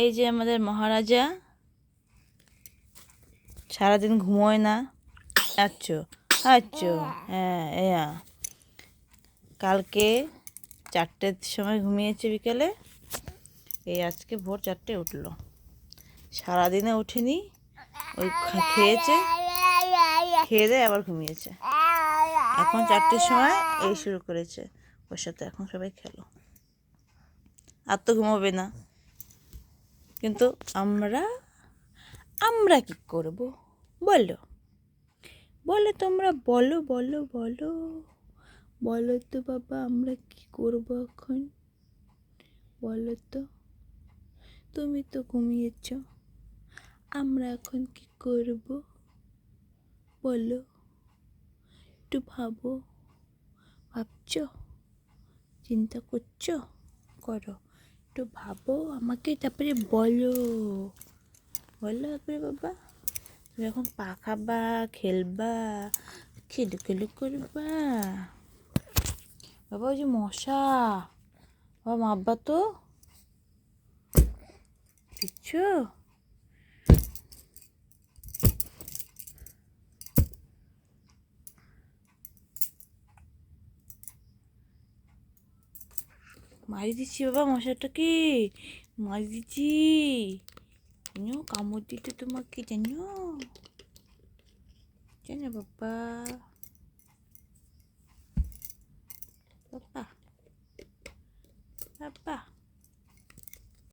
এই যে আমাদের মহারাজা সারাদিন ঘুমোয় না। আচ্ছা আচ্ছা, হ্যাঁ কালকে 4টের সময় ঘুমিয়েছে বিকেলে, এই আজকে ভোর 4টে উঠলো। সারাদিনে উঠিনি, ওই খেয়েছে, খেয়ে দিয়ে আবার ঘুমিয়েছে। এখন 4টের সময় এই শুরু করেছে, ওর সাথে এখন সবাই খেলো। আর তো ঘুমাবে না, কিন্তু আমরা আমরা কি করব বলো, বলো তোমরা, বলো বলো বলো, বলো তো বাবা, আমরা কি করব এখন, বলো তো। তুমি তো ঘুমিয়েছ, আমরা এখন কি করব বলো, একটু ভাবো, ভাবছো, চিন্তা করছো, করো, একটু ভাবো আমাকে, তারপরে বলো, বলো তারপরে বাবা। তুমি এখন পা খাবা, খেলবা, খেলু খেলু করবা বাবা। ওই যে মশা, বাবা মাপবা তো, দেখছো? মারি দিচ্ছি বাবা মশাটাকে, মারি দিচ্ছি, জানো কামড় দিতে তোমাকে, জানো, জানো বাবা, বাবা বাবা।